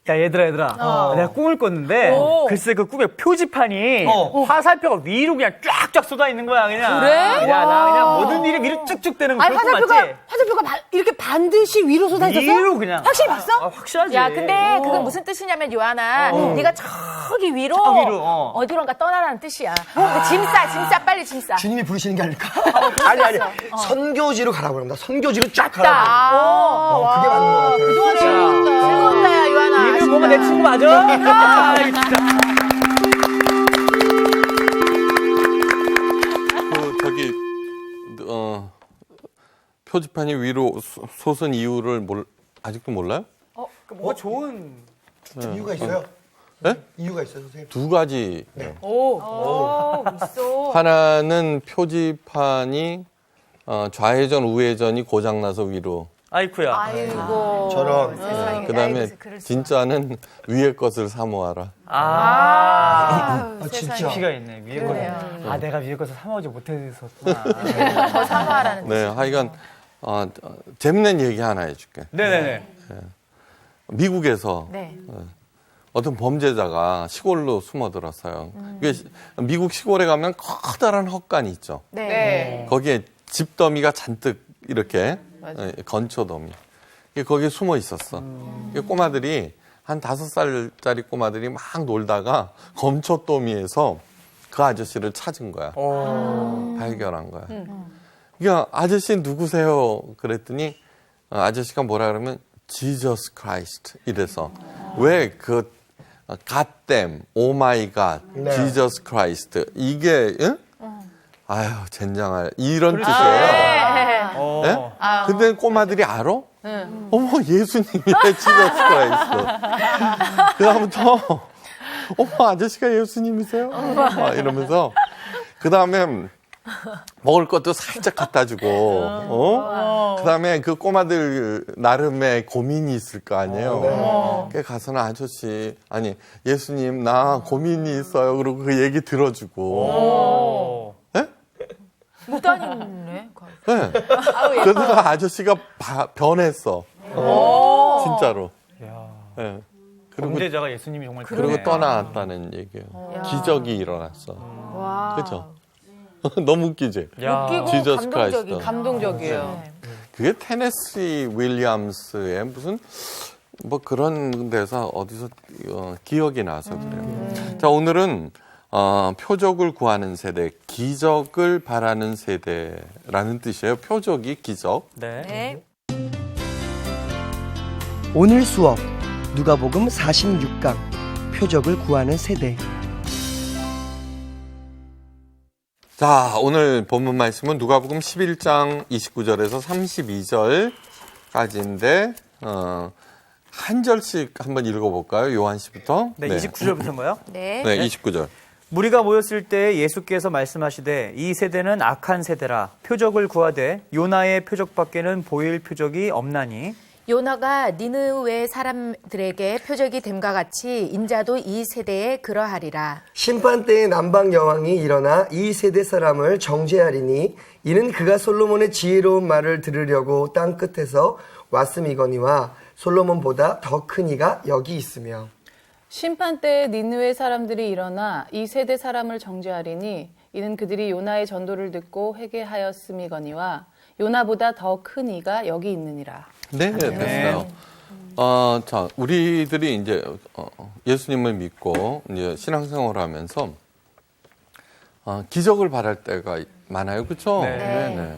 야 얘들아 내가 꿈을 꿨는데 글쎄 그 꿈에 표지판이 화살표가 위로 그냥 쫙쫙 쏟아 있는 거야 그냥. 그래? 야 나 그냥 모든 일이 위로 쭉쭉 되는 거. 아니 화살표가 이렇게 반드시 위로 쏟아 있었어? 위로 그냥. 확실히 봤어? 확실하지. 야, 근데 그건 무슨 뜻이냐면 요한아, 네가 저기 위로, 어디론가 떠나라는 뜻이야. 짐 싸, 빨리 짐 싸. 주님이 부르시는 게 아닐까? 아니. 선교지로 가라고 합니다. 선교지로 쫙 가라고. 그게 맞는 것 같아요. 그동안 즐거웠다, 야, 요한아. 얘들 뭔가 내 친구 맞아? 아, 진짜. 저기 표지판이 위로 솟은 이유를 아직도 몰라요? 뭐가 좋은 이유가 있어요? 네? 이유가 있어요, 선생님? 두 가지. 있어. 하나는 표지판이 좌회전, 우회전이 고장나서 위로. 아이쿠야. 아이고. 저런. 그다음에 진짜는 위의 것을 사모하라. 진짜. 피가 있네 위에 거. 내가 위에 것을 사모하지 못했었구나. 더 사모하라는 네, 하여간 재밌는 얘기 하나 해줄게. 네네네. 미국에서 네. 어떤 범죄자가 시골로 숨어들었어요. 이게 미국 시골에 가면 커다란 헛간이 있죠. 네. 거기에 집더미가 잔뜩 이렇게 건초더미. 거기에 숨어 있었어. 꼬마들이 한 5살짜리 꼬마들이 막 놀다가 건초더미에서 그 아저씨를 찾은 거야. 발견한 거야. 그러니까 아저씨 누구세요? 그랬더니 아저씨가 뭐라 그러면 Jesus Christ 이래서 왜 그 God damn, oh my God, Jesus Christ 이게 응? 아유 젠장할 이런 뜻이에요. 네? 근데 꼬마들이 알아? 어머 예수님이래 Jesus Christ. 그다음부터 어머 아저씨가 예수님이세요? 막 이러면서 그다음에 먹을 것도 살짝 갖다 주고, 그 다음에 그 꼬마들 나름의 고민이 있을 거 아니에요. 그 가서는 아저씨, 아니, 예수님, 나 고민이 있어요. 그러고 그 얘기 들어주고. 예? 무단이네. 네. 그러다가 아저씨가 변했어. 진짜로. 네. 범죄자가 예수님이 정말 그리고 떠나왔다는 얘기예요. 기적이 일어났어. 그죠? 너무 웃기지? 웃기고 Jesus 감동적이고. 감동적이에요. 그게 테네시 윌리엄스의 무슨 뭐 그런 데서 어디서 기억이 나서 그래요. 자, 오늘은 표적을 구하는 세대, 기적을 바라는 세대라는 뜻이에요. 표적이 기적. 네. 오늘 수업 누가복음 46강 표적을 구하는 세대. 자, 오늘 본문 말씀은 누가복음 11장 29절에서 32절까지인데 한 절씩 한번 읽어볼까요? 요한 씨부터. 네, 29절부터인가요? 네. 네, 29절. 무리가 모였을 때 예수께서 말씀하시되 이 세대는 악한 세대라 표적을 구하되 요나의 표적밖에는 보일 표적이 없나니 요나가 니느웨 사람들에게 표적이 됨과 같이 인자도 이 세대에 그러하리라. 심판 때에 남방 여왕이 일어나 이 세대 사람을 정죄하리니 이는 그가 솔로몬의 지혜로운 말을 들으려고 땅 끝에서 왔음이거니와 솔로몬보다 더 큰 이가 여기 있으며. 심판 때에 니느웨 사람들이 일어나 이 세대 사람을 정죄하리니 이는 그들이 요나의 전도를 듣고 회개하였음이거니와 요나보다 더 큰 이가 여기 있느니라. 네, 됐어요. 자, 우리들이 이제 예수님을 믿고 이제 신앙생활을 하면서 기적을 바랄 때가 많아요, 그렇죠? 네.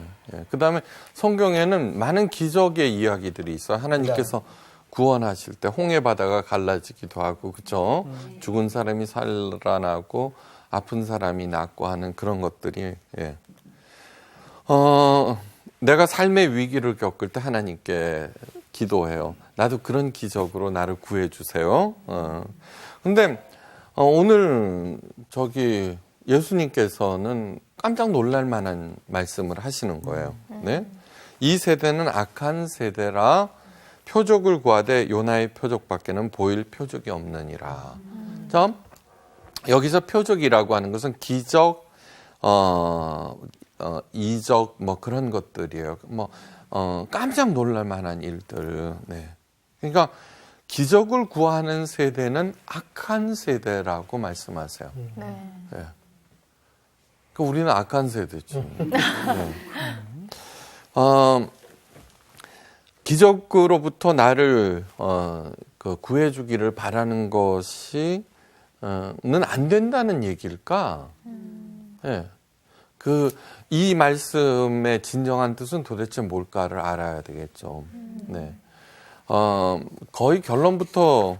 그다음에 성경에는 많은 기적의 이야기들이 있어요. 하나님께서 구원하실 때 홍해 바다가 갈라지기도 하고, 그렇죠? 죽은 사람이 살아나고 아픈 사람이 낫고 하는 그런 것들이. 예. 내가 삶의 위기를 겪을 때 하나님께 기도해요. 나도 그런 기적으로 나를 구해주세요. 근데 오늘 저기 예수님께서는 깜짝 놀랄 만한 말씀을 하시는 거예요. 네? 이 세대는 악한 세대라 표적을 구하되 요나의 표적밖에는 보일 표적이 없느니라. 자, 여기서 표적이라고 하는 것은 기적, 이적 뭐 그런 것들이에요. 뭐 깜짝 놀랄 만한 일들. 네. 그러니까 기적을 구하는 세대는 악한 세대라고 말씀하세요. 네. 네. 그러니까 우리는 악한 세대죠. 네. 기적으로부터 나를 구해주기를 바라는 것이 는 안 된다는 얘기일까? 네. 이 말씀의 진정한 뜻은 도대체 뭘까를 알아야 되겠죠. 네. 거의 결론부터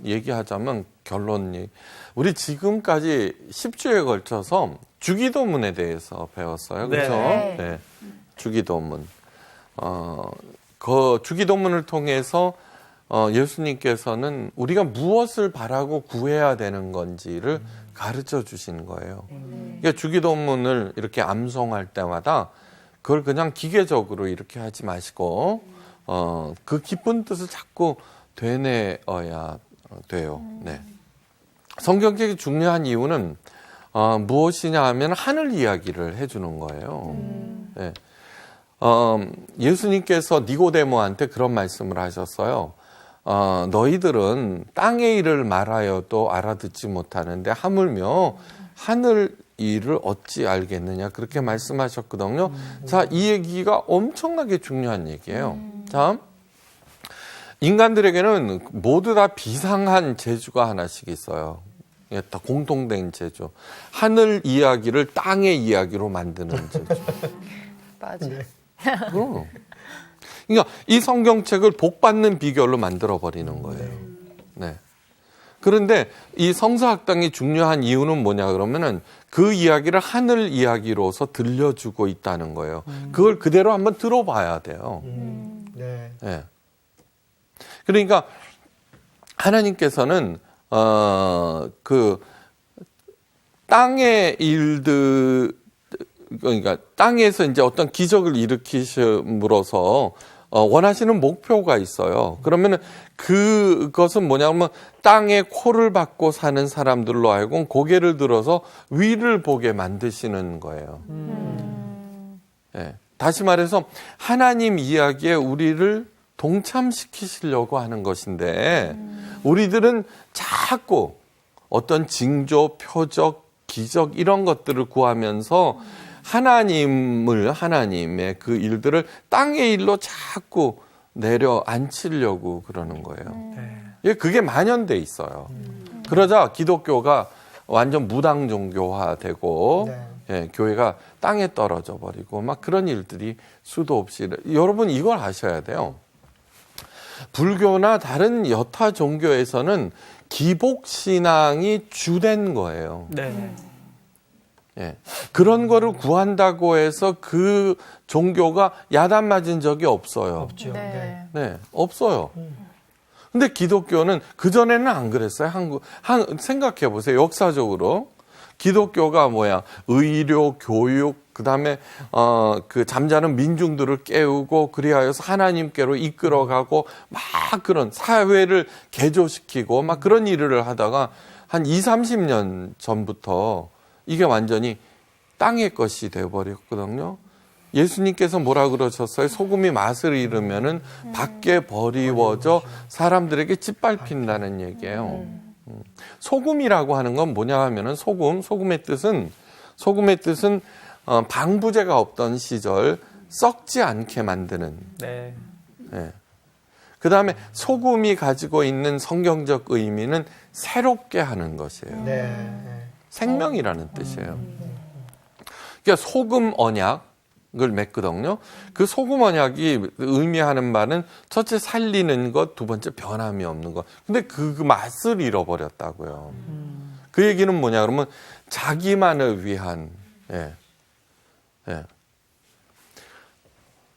얘기하자면 결론이 우리 지금까지 10주에 걸쳐서 주기도문에 대해서 배웠어요. 그렇죠? 네. 네. 주기도문. 그 주기도문을 통해서 예수님께서는 우리가 무엇을 바라고 구해야 되는 건지를 가르쳐 주신 거예요. 그러니까 주기도문을 이렇게 암송할 때마다 그걸 그냥 기계적으로 이렇게 하지 마시고 그 깊은 뜻을 자꾸 되뇌어야 돼요. 네. 성경책이 중요한 이유는 무엇이냐 하면 하늘 이야기를 해주는 거예요. 네. 예수님께서 니고데모한테 그런 말씀을 하셨어요. 너희들은 땅의 일을 말하여도 알아듣지 못하는데 하물며 하늘 일을 어찌 알겠느냐 그렇게 말씀하셨거든요. 자, 이 얘기가 엄청나게 중요한 얘기예요. 자, 인간들에게는 모두 다 비상한 재주가 하나씩 있어요. 이게 다 공통된 재주. 하늘 이야기를 땅의 이야기로 만드는 재주. 맞아. 그러니까 이 성경책을 복받는 비결로 만들어 버리는 거예요. 네. 그런데 이 성서학당이 중요한 이유는 뭐냐 그러면은 그 이야기를 하늘 이야기로서 들려주고 있다는 거예요. 그걸 그대로 한번 들어봐야 돼요. 네. 네. 그러니까 하나님께서는 그 땅의 일들 그러니까 땅에서 이제 어떤 기적을 일으키심으로써 원하시는 목표가 있어요. 그러면은 그것은 뭐냐면 땅에 코를 박고 사는 사람들로 하여금 고개를 들어서 위를 보게 만드시는 거예요. 네. 다시 말해서 하나님 이야기에 우리를 동참시키시려고 하는 것인데 우리들은 자꾸 어떤 징조, 표적, 기적 이런 것들을 구하면서 하나님의 그 일들을 땅의 일로 자꾸 내려앉히려고 그러는 거예요. 예, 그게 만연돼 있어요. 그러자 기독교가 완전 무당 종교화되고 예, 교회가 땅에 떨어져 버리고 막 그런 일들이 수도 없이 여러분 이걸 아셔야 돼요. 불교나 다른 여타 종교에서는 기복신앙이 주된 거예요. 네. 예. 그런 거를 구한다고 해서 그 종교가 야단 맞은 적이 없어요. 없죠. 네. 네, 없어요. 근데 기독교는 그전에는 안 그랬어요. 생각해 보세요. 역사적으로. 기독교가 의료, 교육, 그 다음에, 그 잠자는 민중들을 깨우고, 그리하여서 하나님께로 이끌어가고, 막 그런 사회를 개조시키고, 막 그런 일을 하다가 한 20, 30년 전부터 이게 완전히 땅의 것이 되어버렸거든요. 예수님께서 뭐라 그러셨어요? 소금이 맛을 잃으면은 밖에 버리워져 사람들에게 짓밟힌다는 얘기예요. 소금이라고 하는 건 뭐냐 하면은 소금의 뜻은 방부제가 없던 시절 썩지 않게 만드는. 네. 네. 그 다음에 소금이 가지고 있는 성경적 의미는 새롭게 하는 것이에요. 네. 생명이라는 뜻이에요. 그러니까 소금 언약을 맺거든요. 그 소금 언약이 의미하는 말은 첫째 살리는 것, 두 번째 변함이 없는 것. 근데 그 맛을 잃어버렸다고요. 그 얘기는 뭐냐 그러면 자기만을 위한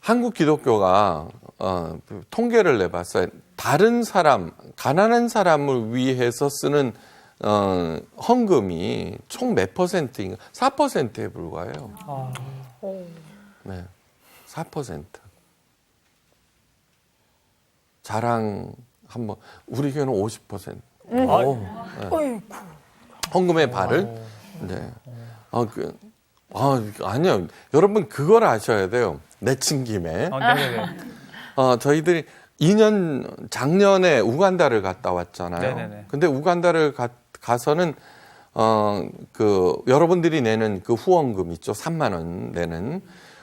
한국 기독교가 통계를 내봤어요. 다른 사람, 가난한 사람을 위해서 쓰는 헌금이 총 몇 %인가? 4%에 불과해요. 네, 4%. 자랑 한번 우리 교회는 50%. 네. 헌금의 발을. 네. 아니요. 여러분 그걸 아셔야 돼요. 내친 김에. 네네네. 저희들이 작년에 우간다를 갔다 왔잖아요. 네네네. 근데 우간다를 가서는 여러분들이 내는 그 후원금 있죠. 3만 원 내는.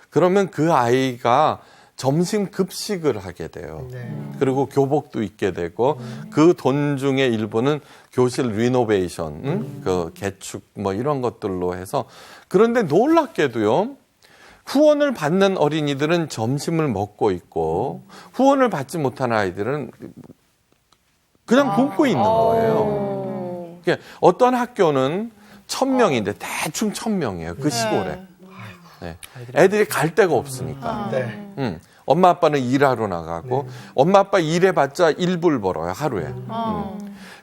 그러면 그 아이가 점심 급식을 하게 돼요. 그리고 교복도 입게 되고 그 돈 중에 일부는 교실 리노베이션, 그 개축 뭐 이런 것들로 해서. 그런데 놀랍게도요. 후원을 받는 어린이들은 점심을 먹고 있고 후원을 받지 못한 아이들은 그냥 굶고 있는 거예요. 그러니까 어떤 학교는 1000명인데 대충 1000명이에요. 그 시골에. 네. 애들이 갈 데가 없으니까. 네. 엄마 아빠는 일하러 나가고 엄마 아빠 일해봤자 1불 벌어요. 하루에.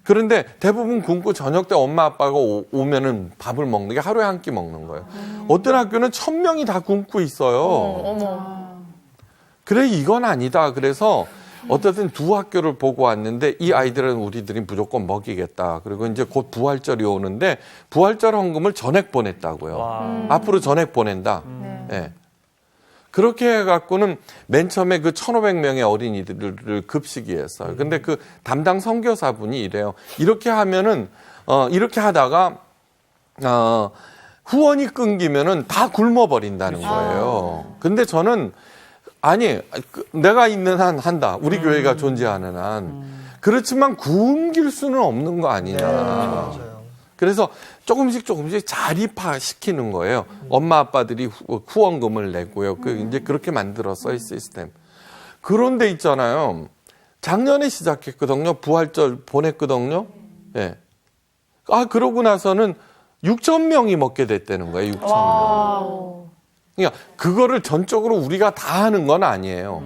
그런데 대부분 굶고 저녁 때 엄마 아빠가 오면은 밥을 먹는 게 하루에 한 끼 먹는 거예요. 어떤 학교는 1000명이 다 굶고 있어요. 그래 이건 아니다. 그래서 어쨌든 두 학교를 보고 왔는데 이 아이들은 우리들이 무조건 먹이겠다. 그리고 이제 곧 부활절이 오는데 부활절 헌금을 전액 보냈다고요. 앞으로 전액 보낸다. 네. 그렇게 해갖고는 맨 처음에 그 1500명의 어린이들을 급식이 했어요. 근데 그 담당 선교사분이 이래요. 이렇게 하면은, 이렇게 하다가, 후원이 끊기면은 다 굶어버린다는 거예요. 근데 저는, 아니, 내가 있는 한 한다. 우리 교회가 존재하는 한. 그렇지만 굶길 수는 없는 거 아니냐. 맞아요. 그래서 조금씩 자립화시키는 거예요. 엄마 아빠들이 후원금을 내고요. 이제 그렇게 만들었어요, 시스템. 그런데 있잖아요. 작년에 시작했거든요. 부활절 보냈거든요. 예. 그러고 나서는 6,000명이 먹게 됐다는 거예요. 6,000명. 그러니까 그거를 전적으로 우리가 다 하는 건 아니에요.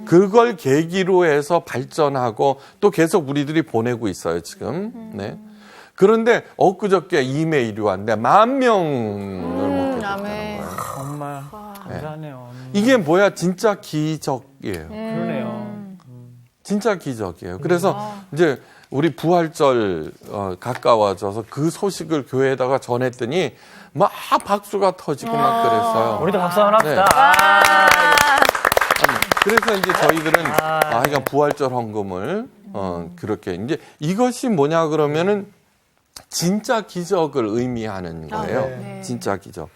그걸 계기로 해서 발전하고 또 계속 우리들이 보내고 있어요, 지금. 네. 그런데 엊그저께 이메일이 왔는데 10,000명을 먹게 됐다는 거예요. 정말 감사하네요. 이게 뭐야? 진짜 기적이에요. 그러네요. 진짜 기적이에요. 그래서 이제 우리 부활절 가까워져서 그 소식을 교회에다가 전했더니 막 박수가 터지고 막 그랬어요. 우리도 박수 하나 합시다. 그래서 이제 저희들은 그러니까 부활절 헌금을 그렇게 이제 이것이 뭐냐 그러면은 진짜 기적을 의미하는 거예요. 진짜 기적.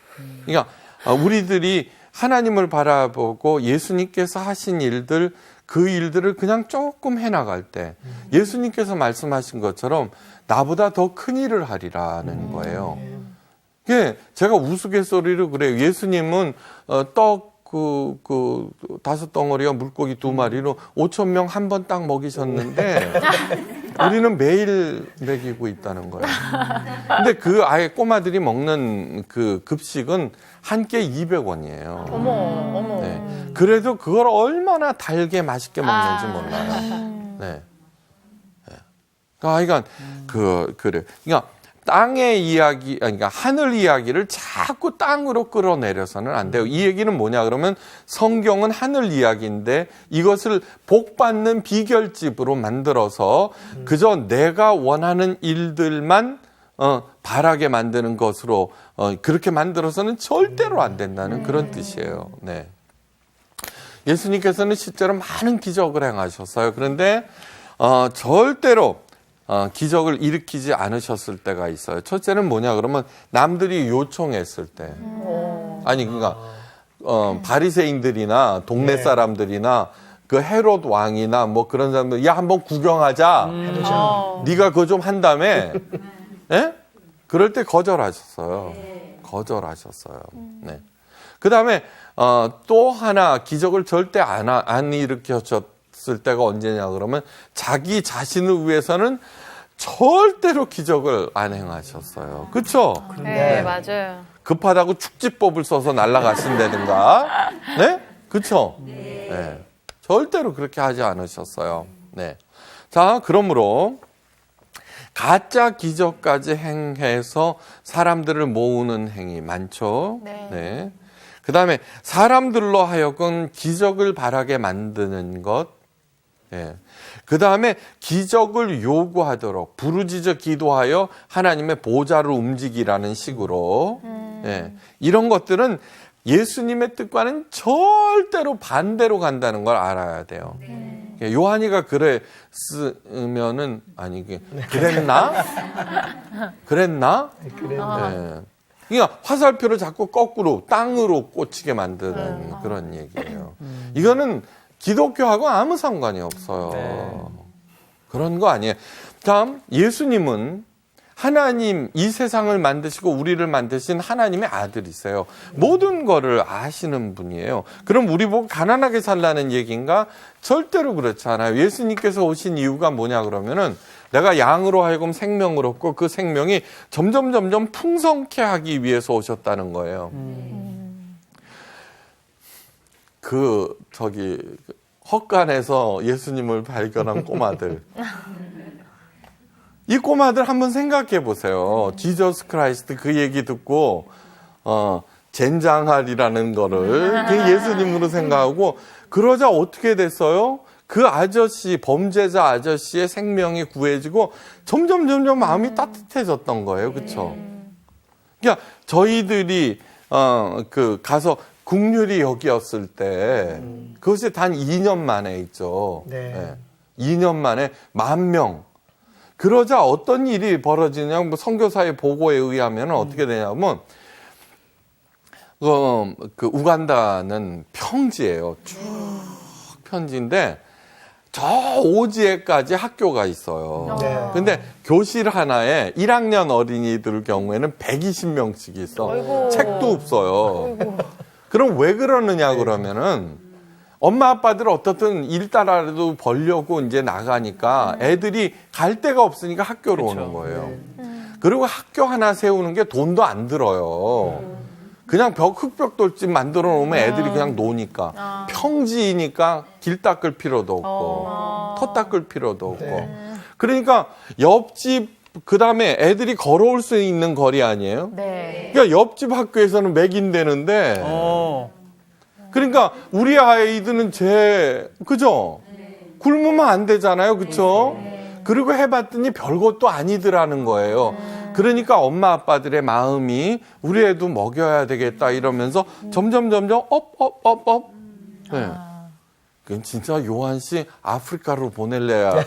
그러니까 우리들이 하나님을 바라보고 예수님께서 하신 일들, 그 일들을 그냥 조금 해나갈 때 예수님께서 말씀하신 것처럼 나보다 더 큰 일을 하리라는 거예요. 이게 제가 우스갯소리로 그래요. 예수님은 떡 5덩어리와 물고기 2마리로 5,000명 한 번 딱 먹이셨는데 우리는 매일 먹이고 있다는 거예요. 근데 그 아예 꼬마들이 먹는 그 급식은 한 끼에 200원이에요. 어머. 네. 그래도 그걸 얼마나 달게 맛있게 먹는지 몰라요. 네. 네. 그러니까 그래. 그러니까 땅의 이야기, 그러니까 하늘 이야기를 자꾸 땅으로 끌어내려서는 안 돼요. 이 얘기는 뭐냐 그러면 성경은 하늘 이야기인데 이것을 복받는 비결집으로 만들어서 그저 내가 원하는 일들만 바라게 만드는 것으로 그렇게 만들어서는 절대로 안 된다는 그런 뜻이에요. 네. 예수님께서는 실제로 많은 기적을 행하셨어요. 그런데 절대로 기적을 일으키지 않으셨을 때가 있어요. 첫째는 뭐냐 그러면 남들이 요청했을 때. 아니 그러니까 바리새인들이나 동네 사람들이나 그 헤롯 왕이나 뭐 그런 사람들 야 한번 구경하자. 네가 그거 좀 한다며. 예? 그럴 때 거절하셨어요. 거절하셨어요. 네. 그다음에 또 하나 기적을 절대 안 일으켰을 때가 언제냐 그러면 자기 자신을 위해서는 절대로 기적을 안 행하셨어요. 그렇죠? 네, 맞아요. 급하다고 축지법을 써서 날아가신다든가. 네? 그렇죠? 네. 절대로 그렇게 하지 않으셨어요. 네. 자, 그러므로 가짜 기적까지 행해서 사람들을 모으는 행위 많죠. 네. 그다음에 사람들로 하여금 기적을 바라게 만드는 것. 예. 그다음에 기적을 요구하도록 부르짖어 기도하여 하나님의 보좌를 움직이라는 식으로 예. 이런 것들은 예수님의 뜻과는 절대로 반대로 간다는 걸 알아야 돼요. 요한이가 그랬으면은 아니 이게 그랬나? 그랬나? 그러니까 화살표를 자꾸 거꾸로 땅으로 꽂히게 만드는 그런 얘기예요. 이거는 기독교하고 아무 상관이 없어요. 그런 거 아니에요. 다음, 예수님은 하나님, 이 세상을 만드시고 우리를 만드신 하나님의 아들이세요. 모든 거를 아시는 분이에요. 그럼 우리 보고 가난하게 살라는 얘기인가? 절대로 그렇지 않아요. 예수님께서 오신 이유가 뭐냐 그러면은 내가 양으로 하여금 생명을 얻고 그 생명이 점점 풍성케 하기 위해서 오셨다는 거예요. 헛간에서 예수님을 발견한 꼬마들. 이 꼬마들 한번 생각해 보세요. 지저스 크라이스트 그 얘기 듣고 젠장할이라는 거를 예수님으로 생각하고 그러자 어떻게 됐어요? 그 아저씨, 범죄자 아저씨의 생명이 구해지고 점점 마음이 따뜻해졌던 거예요. 그렇죠? 그러니까 저희들이 가서 국률이 여기였을 때 그것이 단 2년 만에 있죠. 네. 2년 만에 10,000명. 그러자 어떤 일이 벌어지냐면 뭐 선교사의 보고에 의하면 어떻게 되냐면 그 우간다는 평지예요. 쭉 평지인데 저 오지에까지 학교가 있어요. 근데 교실 하나에 1학년 어린이들 경우에는 120명씩 있어. 어이구. 책도 없어요. 그럼 왜 그러느냐 그러면은 엄마 아빠들 어떻든 일 따라도 벌려고 이제 나가니까 애들이 갈 데가 없으니까 학교로 오는 거예요. 그리고 학교 하나 세우는 게 돈도 안 들어요. 그냥 흙벽 돌집 만들어 놓으면 애들이 그냥 노니까. 평지이니까 길 닦을 필요도 없고 터 닦을 필요도 없고. 그러니까 옆집 그다음에 애들이 걸어올 수 있는 거리 아니에요? 네. 그러니까 옆집 학교에서는 맥인되는데 그러니까 우리 아이들은 그죠? 굶으면 안 되잖아요. 그쵸? 그리고 해봤더니 별것도 아니더라는 거예요. 그러니까 엄마 아빠들의 마음이 우리 애도 먹여야 되겠다 이러면서 점점 업. 네. 그건 진짜 요한 씨 아프리카로 보낼래야.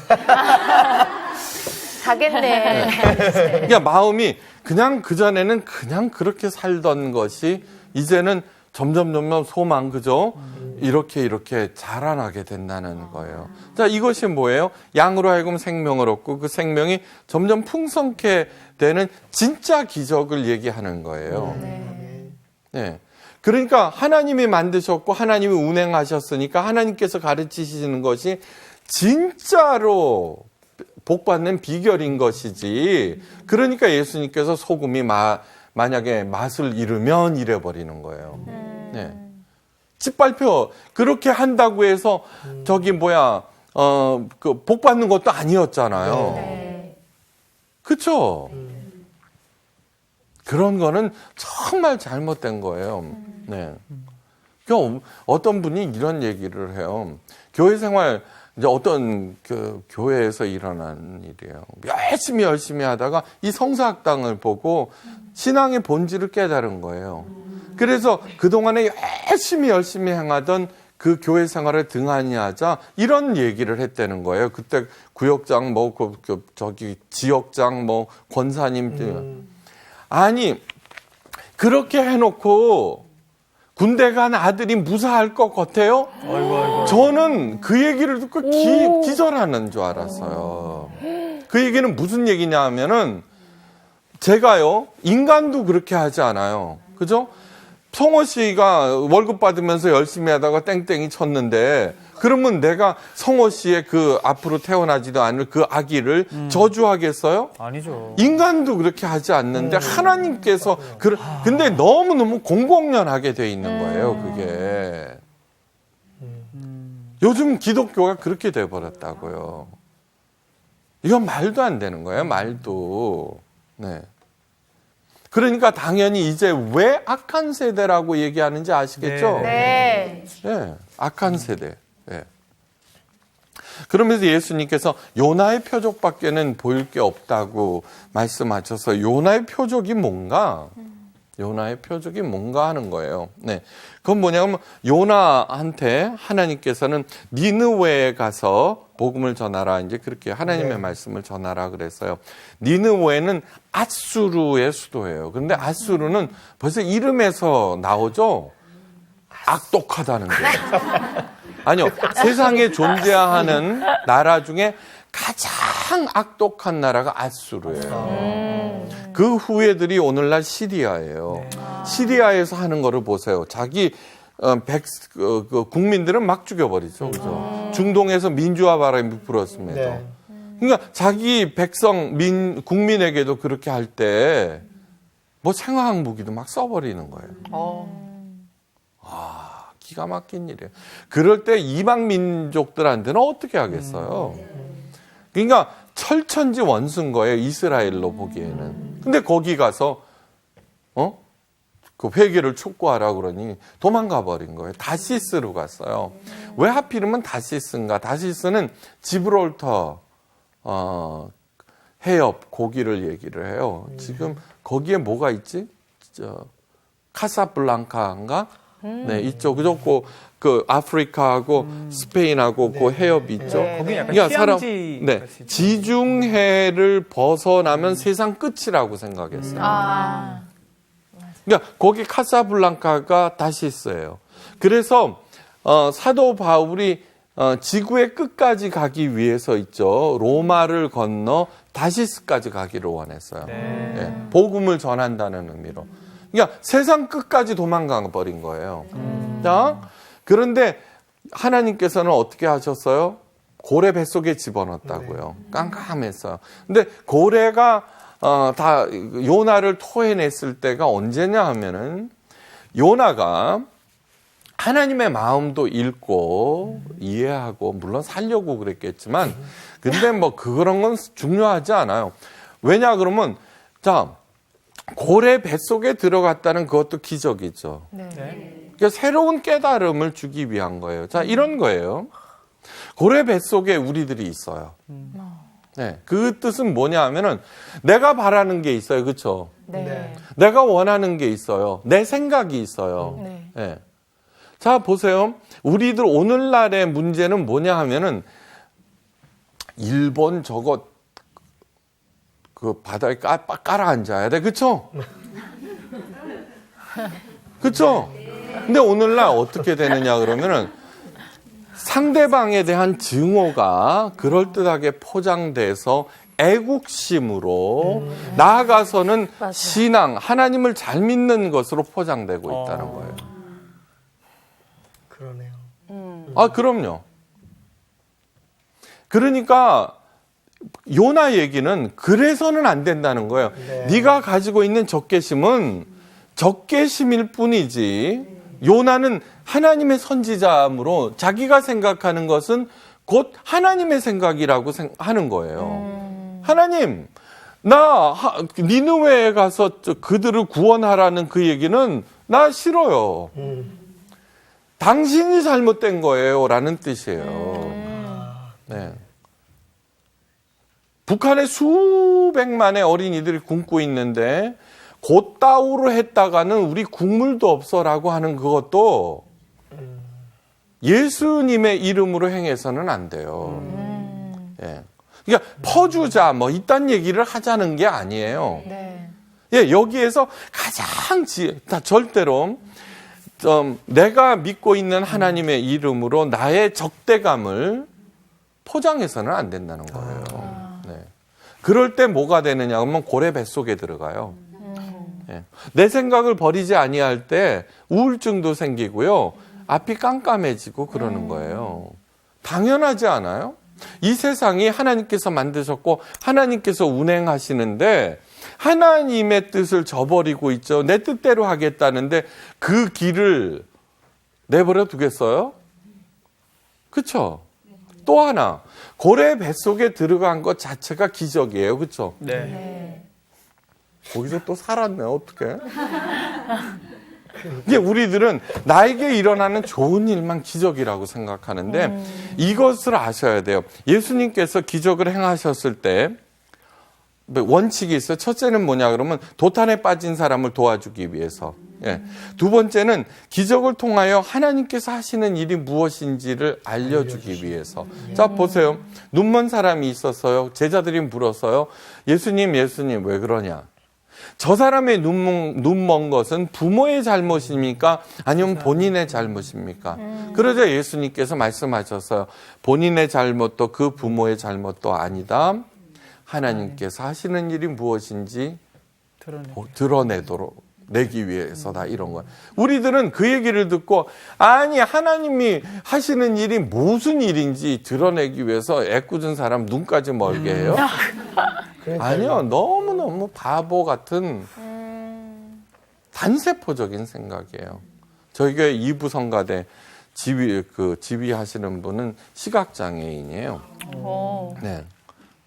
가겠네. 그러니까 마음이 그냥 그전에는 그냥 그렇게 살던 것이 이제는 점점 소망, 그죠? 이렇게 자라나게 된다는 거예요. 자, 이것이 뭐예요? 양으로 하여금 생명을 얻고 그 생명이 점점 풍성케 되는 진짜 기적을 얘기하는 거예요. 네. 그러니까 하나님이 만드셨고 하나님이 운행하셨으니까 하나님께서 가르치시는 것이 진짜로 복받는 비결인 것이지. 그러니까 예수님께서 소금이 만약에 맛을 잃으면 잃어버리는 거예요. 네. 짓밟혀. 그렇게 한다고 해서 복 받는 것도 아니었잖아요. 그쵸? 그런 거는 정말 잘못된 거예요. 네. 그러니까 어떤 분이 이런 얘기를 해요. 교회 생활, 이제 어떤 교회에서 일어난 일이에요. 열심히 하다가 이 성사학당을 보고 신앙의 본질을 깨달은 거예요. 그래서 그동안에 열심히 행하던 그 교회 생활을 등한히 하자 이런 얘기를 했다는 거예요. 그때 구역장 지역장 권사님 아니 그렇게 해놓고 군대 간 아들이 무사할 것 같아요? 저는 그 얘기를 듣고 기절하는 줄 알았어요. 그 얘기는 무슨 얘기냐 하면은 제가요 인간도 그렇게 하지 않아요. 그죠? 성호 씨가 월급 받으면서 열심히 하다가 땡땡이 쳤는데 그러면 내가 성호 씨의 그 앞으로 태어나지도 않을 그 아기를 저주하겠어요? 아니죠. 인간도 그렇게 하지 않는데 하나님께서 근데 너무너무 공공연하게 돼 있는 거예요, 그게. 요즘 기독교가 그렇게 돼 버렸다고요. 이건 말도 안 되는 거예요, 말도. 네. 그러니까 당연히 이제 왜 악한 세대라고 얘기하는지 아시겠죠? 네. 네, 악한 세대. 네. 그러면서 예수님께서 요나의 표적밖에는 보일 게 없다고 말씀하셔서 요나의 표적이 뭔가? 요나의 표적이 뭔가 하는 거예요. 네. 그건 뭐냐면 요나한테 하나님께서는 니느웨에 가서 복음을 전하라, 이제 그렇게 하나님의 말씀을 전하라 그랬어요. 니느웨는 아수르의 수도예요. 그런데 아수르는 벌써 이름에서 나오죠? 악독하다는 게. 아니요. 세상에 존재하는 나라 중에 가장 악독한 나라가 아수르예요. 그 후예들이 오늘날 시리아예요. 시리아에서 하는 거를 보세요. 자기 국민들은 막 죽여버리죠. 그죠? 중동에서 민주화 바람이 불었습니다. 네. 그러니까 자기 백성, 국민에게도 그렇게 할 때 뭐 생화학 무기도 막 써버리는 거예요. 기가 막힌 일이에요. 그럴 때 이방 민족들한테는 어떻게 하겠어요? 그러니까 철천지 원수인 거예요. 이스라엘로 보기에는. 근데 거기 가서 그 회개를 촉구하라 그러니 도망가 버린 거예요. 다시스로 갔어요. 왜 하필이면 다시스인가? 다시스는 지브롤터 해협 고기를 얘기를 해요. 지금 거기에 뭐가 있지? 카사블랑카인가? 네, 있죠. 그죠? 그 아프리카하고 스페인하고 그 해협이 있죠. 거기 약간 그러니까 휴양지 네, 같이 지중해를 벗어나면 세상 끝이라고 생각했어요. 그러니까 거기 카사블랑카가 다시스예요. 그래서 사도 바울이 지구의 끝까지 가기 위해서 있죠. 로마를 건너 다시스까지 가기를 원했어요. 네, 복음을 전한다는 의미로. 그러니까 세상 끝까지 도망가 버린 거예요. 자, 그런데 하나님께서는 어떻게 하셨어요? 고래 뱃속에 집어넣었다고요. 깜깜했어요. 근데 고래가 다 요나를 토해냈을 때가 언제냐 하면은 요나가 하나님의 마음도 읽고 이해하고 물론 살려고 그랬겠지만 근데 뭐 그런 건 중요하지 않아요. 왜냐 그러면 자 고래 뱃속에 들어갔다는 그것도 기적이죠. 그러니까 새로운 깨달음을 주기 위한 거예요. 자, 이런 거예요. 고래 뱃속에 우리들이 있어요. 네, 그 뜻은 뭐냐 하면은 내가 바라는 게 있어요. 그렇죠? 네. 내가 원하는 게 있어요. 내 생각이 있어요. 네. 자, 보세요. 우리들 오늘날의 문제는 뭐냐 하면은 일본 저거 그 바다에 깔아 앉아야 돼. 그쵸? 그쵸? 근데 오늘날 어떻게 되느냐 그러면은 상대방에 대한 증오가 그럴듯하게 포장돼서 애국심으로 나아가서는 신앙, 하나님을 잘 믿는 것으로 포장되고 있다는 거예요. 그러네요. 아, 그럼요. 그러니까 요나 얘기는 그래서는 안 된다는 거예요. 네가 가지고 있는 적개심은 적개심일 뿐이지 요나는 하나님의 선지자이므로 자기가 생각하는 것은 곧 하나님의 생각이라고 하는 거예요. 하나님, 나 니느웨에 가서 그들을 구원하라는 그 얘기는 나 싫어요. 당신이 잘못된 거예요 라는 뜻이에요. 네. 북한에 수백만의 어린이들이 굶고 있는데 곧다우로 했다가는 우리 국물도 없어라고 하는 그것도 예수님의 이름으로 행해서는 안 돼요. 예. 그러니까 퍼주자 뭐 이딴 얘기를 하자는 게 아니에요. 예, 여기에서 가장 절대로 내가 믿고 있는 하나님의 이름으로 나의 적대감을 포장해서는 안 된다는 거예요. 네. 그럴 때 뭐가 되느냐 하면 고래 뱃속에 들어가요. 예. 내 생각을 버리지 아니할 때 우울증도 생기고요. 앞이 깜깜해지고 그러는 거예요. 당연하지 않아요? 이 세상이 하나님께서 만드셨고 하나님께서 운행하시는데 하나님의 뜻을 저버리고 있죠. 내 뜻대로 하겠다는데 그 길을 내버려 두겠어요? 그렇죠? 또 하나, 고래 뱃속에 들어간 것 자체가 기적이에요. 그렇죠? 네. 거기서 또 살았네. 어떡해? 이게 우리들은 나에게 일어나는 좋은 일만 기적이라고 생각하는데 이것을 아셔야 돼요. 예수님께서 기적을 행하셨을 때 원칙이 있어요. 첫째는 뭐냐 그러면 도탄에 빠진 사람을 도와주기 위해서. 예. 두 번째는 기적을 통하여 하나님께서 하시는 일이 무엇인지를 알려주기 위해서. 자, 보세요. 눈먼 사람이 있었어요. 제자들이 물었어요. 예수님 왜 그러냐? 저 사람의 눈먼 것은 부모의 잘못입니까? 아니면 본인의 잘못입니까? 그러자 예수님께서 말씀하셨어요. 본인의 잘못도 그 부모의 잘못도 아니다. 하나님께서 하시는 일이 무엇인지 드러내기 위해서다, 이런 거야. 우리들은 그 얘기를 듣고, 아니, 하나님이 하시는 일이 무슨 일인지 드러내기 위해서 애꿎은 사람 눈까지 멀게 해요? 아니요, 너무너무 바보 같은 단세포적인 생각이에요. 저희 교회 이부 성가대 지휘하시는 분은 시각장애인이에요. 네.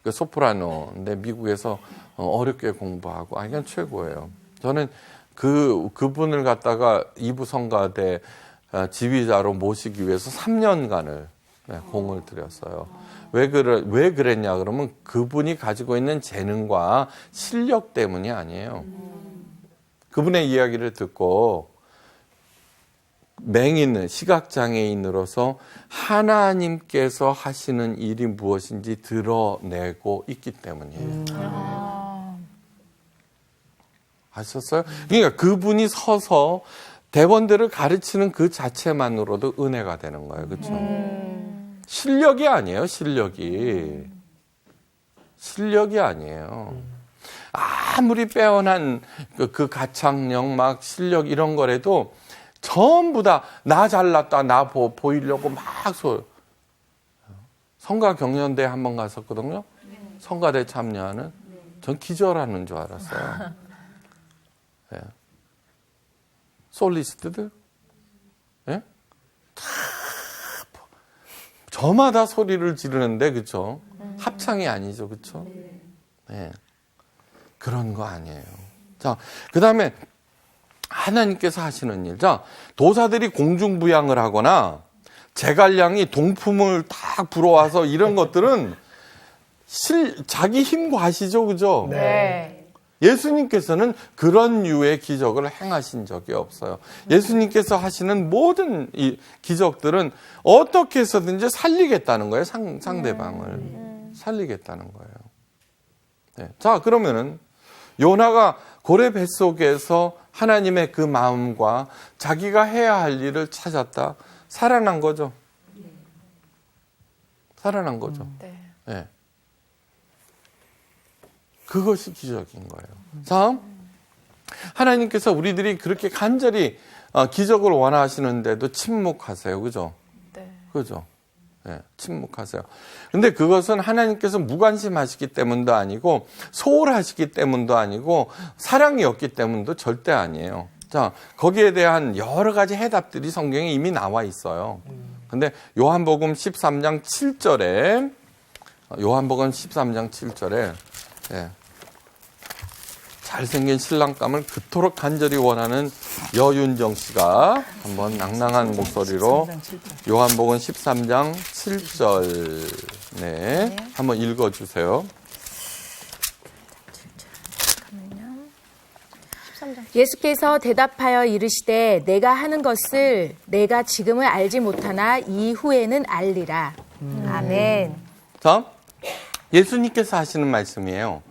그 소프라노인데 미국에서 어렵게 공부하고, 그냥 최고예요. 저는 그분을 갖다가 이부 성가대 지휘자로 모시기 위해서 3년간을 공을 들였어요. 왜 그랬냐 그러면 그분이 가지고 있는 재능과 실력 때문이 아니에요. 그분의 이야기를 듣고 맹인, 시각장애인으로서 하나님께서 하시는 일이 무엇인지 드러내고 있기 때문이에요. 아셨어요? 그러니까 그분이 서서 대원들을 가르치는 그 자체만으로도 은혜가 되는 거예요. 그렇죠? 실력이 아니에요. 실력이 아니에요. 아무리 빼어난 그 가창력, 막 실력 이런 거라도 전부 다 나 잘났다, 나 보이려고 막 성가 경연대회 한번 갔었거든요. 성가대 참여하는. 전 기절하는 줄 알았어요. 예. 솔리스트들, 예? 저마다 소리를 지르는데, 그쵸? 합창이 아니죠, 그쵸? 예. 그런 거 아니에요. 자, 그 다음에 하나님께서 하시는 일. 자, 도사들이 공중부양을 하거나 제갈량이 동품을 딱 불어와서 이런 것들은 자기 힘 과시죠, 그죠? 네. 예수님께서는 그런 유의 기적을 행하신 적이 없어요. 예수님께서 하시는 모든 이 기적들은 어떻게 해서든지 살리겠다는 거예요. 상대방을 살리겠다는 거예요. 네. 자, 그러면은 요나가 고래 뱃속에서 하나님의 그 마음과 자기가 해야 할 일을 찾았다. 살아난 거죠. 살아난 거죠. 네. 그것이 기적인 거예요. 자, 하나님께서 우리들이 그렇게 간절히 기적을 원하시는데도 침묵하세요. 그죠? 네. 그죠? 네, 침묵하세요. 근데 그것은 하나님께서 무관심하시기 때문도 아니고, 소홀하시기 때문도 아니고, 사랑이 없기 때문도 절대 아니에요. 자, 거기에 대한 여러 가지 해답들이 성경에 이미 나와 있어요. 근데 요한복음 13장 7절에, 예, 잘생긴 신랑감을 그토록 간절히 원하는 여윤정 씨가 한번 낭낭한 목소리로 요한복음 13장 7절 네, 한번 읽어주세요. 예수께서 대답하여 이르시되 내가 하는 것을 내가 지금은 알지 못하나 이후에는 알리라. 아멘. 자, 예수님께서 하시는 말씀이에요.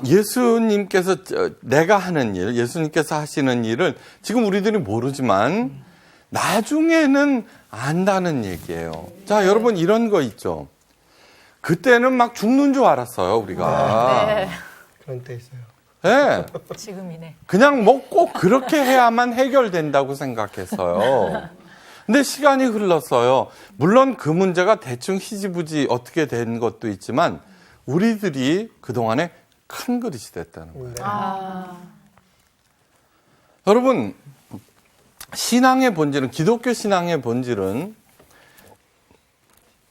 예수님께서 내가 하는 일, 예수님께서 하시는 일을 지금 우리들이 모르지만 나중에는 안다는 얘기예요. 자, 여러분 이런 거 있죠. 그때는 막 죽는 줄 알았어요, 우리가. 네. 그런 때 있어요. 네. 지금이네. 그냥 뭐 꼭 그렇게 해야만 해결된다고 생각했어요. 근데 시간이 흘렀어요. 물론 그 문제가 대충 희지부지 어떻게 된 것도 있지만 우리들이 그동안에 큰 그릇이 됐다는 거예요. 여러분, 신앙의 본질은, 기독교 신앙의 본질은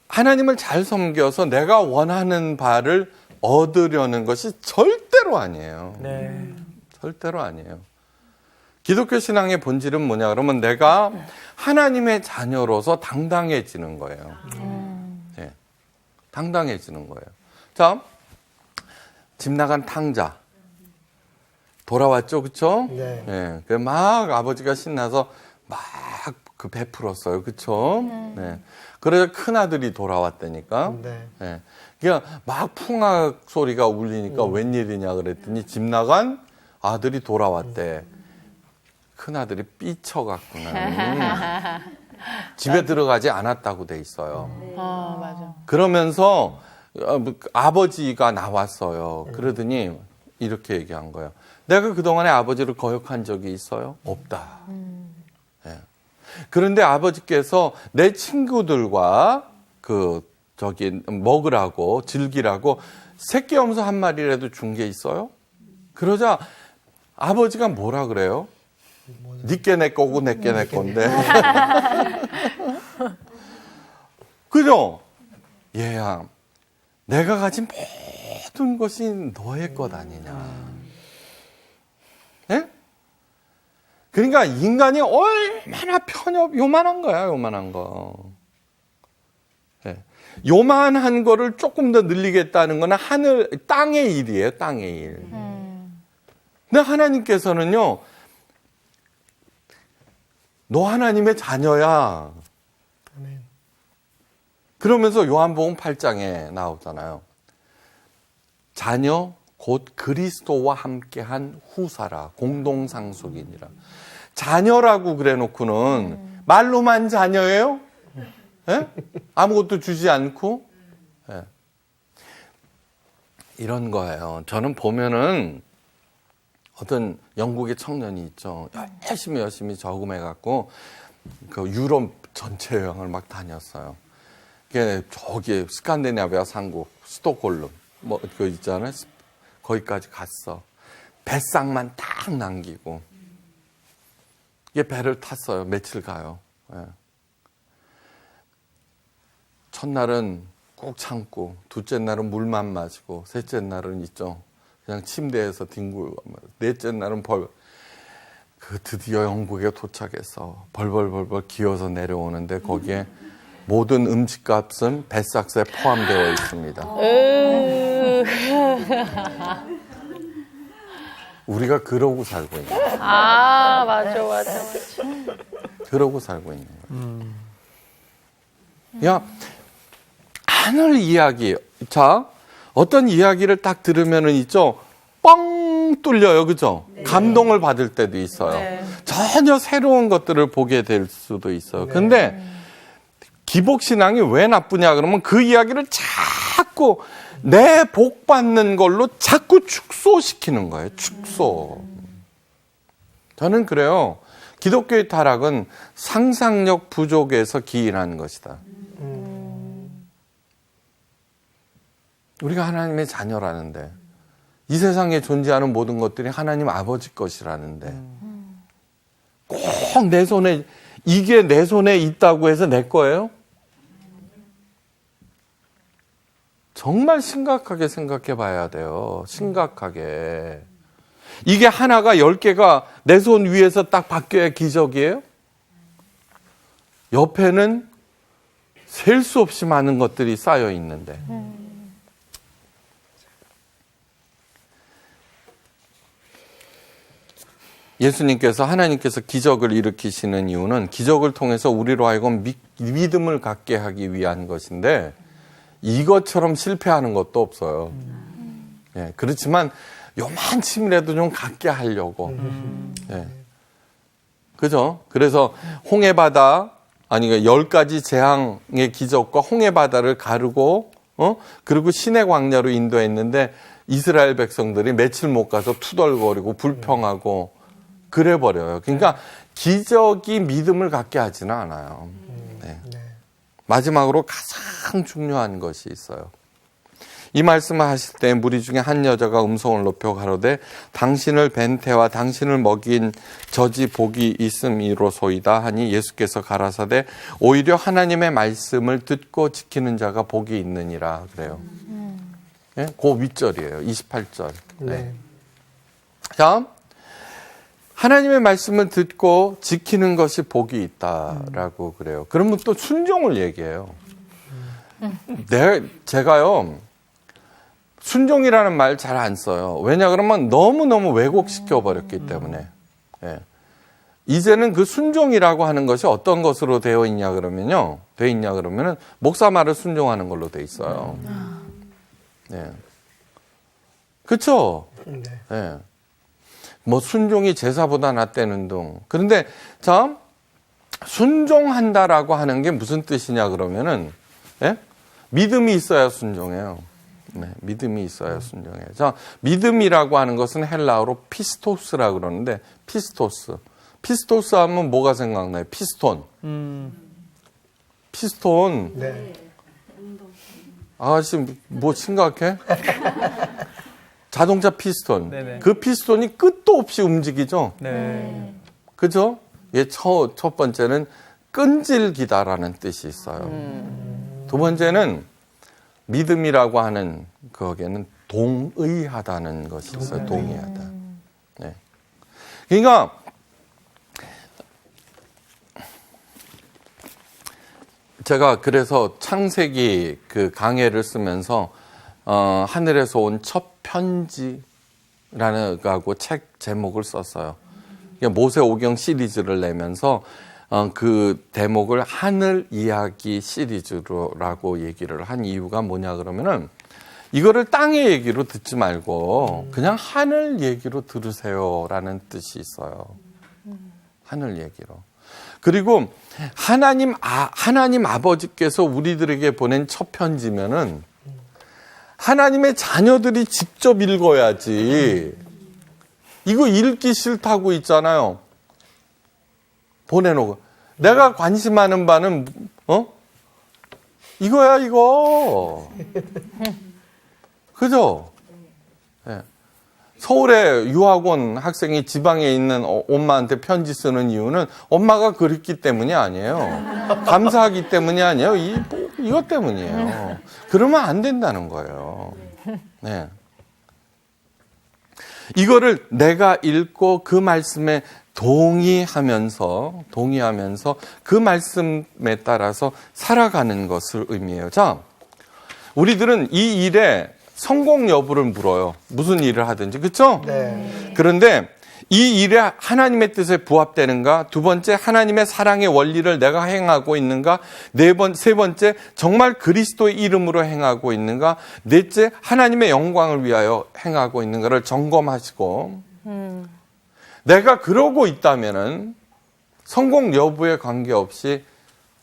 하나님을 잘 섬겨서 내가 원하는 바를 얻으려는 것이 절대로 아니에요. 네. 절대로 아니에요. 기독교 신앙의 본질은 뭐냐 그러면 내가 하나님의 자녀로서 당당해지는 거예요. 네, 당당해지는 거예요. 자, 집 나간 탕자 돌아왔죠, 그렇죠? 네. 예, 그 막 아버지가 신나서 막 그 베풀었어요, 그렇죠? 네. 그래서 큰 아들이 돌아왔다니까. 네. 예. 그냥 막 풍악 소리가 울리니까 웬일이냐 그랬더니 집 나간 아들이 돌아왔대. 큰 아들이 삐쳐갔구나. 집에 들어가지 않았다고 돼 있어요. 맞아. 그러면서 아버지가 나왔어요. 그러더니 이렇게 얘기한 거예요. 내가 그동안에 아버지를 거역한 적이 있어요? 없다. 예. 그런데 아버지께서 내 친구들과 먹으라고 즐기라고 새끼 염소 한 마리라도 준 게 있어요? 그러자 아버지가 뭐라 그래요? 니께 내 거고 내께 내 건데. 그죠? 얘야, 내가 가진 모든 것이 너의 것 아니냐. 예? 그러니까 인간이 얼마나 요만한 거야, 요만한 거. 예. 요만한 거를 조금 더 늘리겠다는 거는 땅의 일이에요, 땅의 일. 근데 하나님께서는요, 너 하나님의 자녀야. 그러면서 요한복음 8장에 나오잖아요. 자녀 곧 그리스도와 함께한 후사라, 공동상속이니라. 자녀라고 그래놓고는 말로만 자녀예요? 예? 아무것도 주지 않고? 예. 이런 거예요. 저는 보면은 어떤 영국의 청년이 있죠. 열심히 저금해갖고 그 유럽 전체 여행을 막 다녔어요. 저기 스칸디나비아 상국 스톡홀름 그 있잖아요. 거기까지 갔어. 뱃상만 딱 남기고 배를 탔어요. 며칠 가요. 예. 첫날은 꼭 참고, 둘째 날은 물만 마시고, 셋째 날은 있죠. 그냥 침대에서 뒹굴고, 넷째 날은 드디어 영국에 도착해서 벌벌 기어서 내려오는데 거기에 모든 음식값은 뱃삭스에 포함되어 있습니다. 우리가 그러고 살고 있는 거예요. 맞아. 그러고 살고 있는 거예요. 야, 하늘 이야기. 자, 어떤 이야기를 딱 들으면은 있죠. 뻥 뚫려요. 그죠? 네. 감동을 받을 때도 있어요. 네. 전혀 새로운 것들을 보게 될 수도 있어요. 근데 기복신앙이 왜 나쁘냐 그러면 그 이야기를 자꾸 내 복 받는 걸로 자꾸 축소시키는 거예요. 축소. 저는 그래요. 기독교의 타락은 상상력 부족에서 기인한 것이다. 우리가 하나님의 자녀라는데 이 세상에 존재하는 모든 것들이 하나님 아버지 것이라는데 꼭 내 손에 이게 내 손에 있다고 해서 내 거예요? 정말 심각하게 생각해 봐야 돼요. 심각하게. 이게 하나가 10개가 내 손 위에서 딱 바뀌어야 기적이에요? 옆에는 셀 수 없이 많은 것들이 쌓여 있는데. 예수님께서 하나님께서 기적을 일으키시는 이유는 기적을 통해서 우리로 하여금 믿음을 갖게 하기 위한 것인데 이것처럼 실패하는 것도 없어요. 예, 그렇지만 요만침이라도 좀 갖게 하려고. 예. 그죠? 그래서 홍해바다, 아니, 10가지 재앙의 기적과 홍해바다를 가르고, 그리고 시내 광야로 인도했는데 이스라엘 백성들이 며칠 못 가서 투덜거리고 불평하고 그래버려요. 그러니까 기적이 믿음을 갖게 하지는 않아요. 네. 마지막으로 가장 중요한 것이 있어요. 이 말씀을 하실 때 무리 중에 한 여자가 음성을 높여 가로되 당신을 뵌 태와 당신을 먹인 젖이 복이 있음이로소이다 하니 예수께서 가라사대 오히려 하나님의 말씀을 듣고 지키는 자가 복이 있느니라 그래요. 네? 그 윗절이에요. 28절. 네. 자, 하나님의 말씀을 듣고 지키는 것이 복이 있다라고 그래요. 그러면 또 순종을 얘기해요. 제가요, 순종이라는 말 잘 안 써요. 왜냐 그러면 너무너무 왜곡시켜 버렸기 때문에. 예. 이제는 그 순종이라고 하는 것이 어떤 것으로 되어 있냐 그러면요. 되어 있냐 그러면은 목사 말을 순종하는 걸로 돼 있어요. 예. 그렇죠? 네. 예. 뭐 순종이 제사보다 낫다는 둥. 그런데 참 순종한다라고 하는 게 무슨 뜻이냐 그러면은 예? 믿음이 있어야 순종해요. 네, 믿음이 있어야 순종해요. 자, 믿음이라고 하는 것은 헬라어로 피스토스라고 그러는데 피스토스. 피스토스 하면 뭐가 생각나요? 피스톤. 피스톤. 네. 아가씨 뭐 심각해? 자동차 피스톤. 네네. 그 피스톤이 끝도 없이 움직이죠. 네. 그죠? 예, 첫 번째는 끈질기다라는 뜻이 있어요. 두 번째는 믿음이라고 하는 거기에는 동의하다는 것이 있어요. 동의하다. 네. 그러니까 제가 그래서 창세기 그 강해를 쓰면서 하늘에서 온 첫 편지라는 거하고 책 제목을 썼어요. 모세 오경 시리즈를 내면서 그 대목을 하늘 이야기 시리즈라고 얘기를 한 이유가 뭐냐 그러면은 이거를 땅의 얘기로 듣지 말고 그냥 하늘 얘기로 들으세요라는 뜻이 있어요. 하늘 얘기로. 그리고 하나님 아버지께서 우리들에게 보낸 첫 편지면은 하나님의 자녀들이 직접 읽어야지. 이거 읽기 싫다고 있잖아요. 보내놓고. 내가 관심하는 바는, 이거야, 이거. 그죠? 네. 서울에 유학원 학생이 지방에 있는 엄마한테 편지 쓰는 이유는 엄마가 그립기 때문이 아니에요. 감사하기 때문이 아니에요. 이것 때문이에요. 그러면 안 된다는 거예요. 네. 이거를 내가 읽고 그 말씀에 동의하면서 그 말씀에 따라서 살아가는 것을 의미해요. 자, 우리들은 이 일에 성공 여부를 물어요. 무슨 일을 하든지. 그렇죠? 네. 그런데 이 일에 하나님의 뜻에 부합되는가? 두 번째, 하나님의 사랑의 원리를 내가 행하고 있는가? 세 번째, 정말 그리스도의 이름으로 행하고 있는가? 넷째, 하나님의 영광을 위하여 행하고 있는가를 점검하시고 내가 그러고 있다면은 성공 여부에 관계없이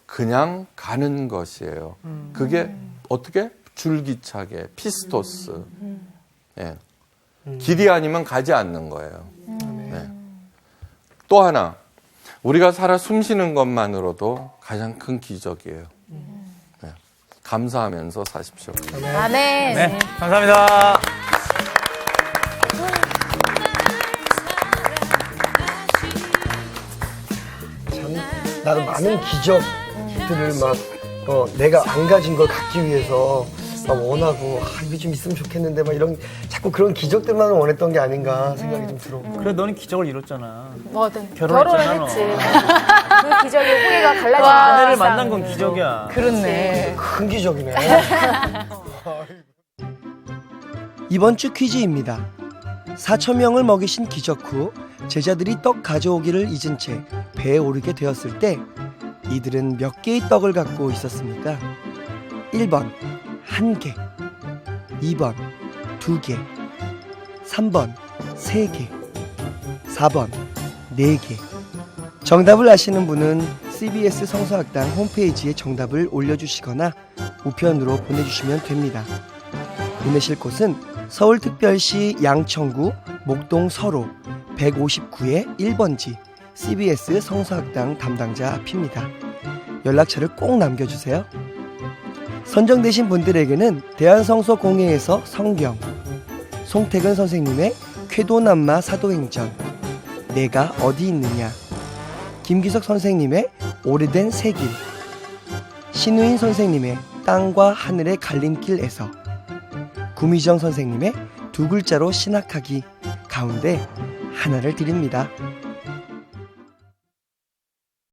그냥 가는 것이에요. 그게 어떻게? 줄기차게 피스토스. 예. 길이 아니면 가지 않는 거예요. 네. 또 하나, 우리가 살아 숨쉬는 것만으로도 가장 큰 기적이에요. 네. 감사하면서 사십시오. 아멘. 네, 감사합니다. 참 나도 많은 기적들을 막 내가 안 가진 걸 갖기 위해서 막 원하고 이게 좀 있으면 좋겠는데 막 이런 자꾸 그런 기적들만 원했던 게 아닌가 생각이 좀 들어. 그래, 너는 기적을 이뤘잖아. 뭐든 결혼을 결혼을 했잖아. 했지. 그 기적의 후예가 갈라진 아내를 만난 건 기적이야. 그렇네. 큰 기적이네. 이번 주 퀴즈입니다. 4,000명을 먹이신 기적 후 제자들이 떡 가져오기를 잊은 채 배에 오르게 되었을 때 이들은 몇 개의 떡을 갖고 있었습니까? 1번 1개, 2번 2개, 3번 3개, 4번 4개. 정답을 아시는 분은 CBS 성서학당 홈페이지에 정답을 올려주시거나 우편으로 보내주시면 됩니다. 보내실 곳은 서울특별시 양천구 목동 서로 159의 1번지 CBS 성서학당 담당자 앞입니다. 연락처를 꼭 남겨주세요. 선정되신 분들에게는 대한성서공회에서 성경, 송태근 선생님의 쾌도남마 사도행전, 내가 어디 있느냐, 김기석 선생님의 오래된 새길, 신우인 선생님의 땅과 하늘의 갈림길에서, 구미정 선생님의 두 글자로 신학하기 가운데 하나를 드립니다.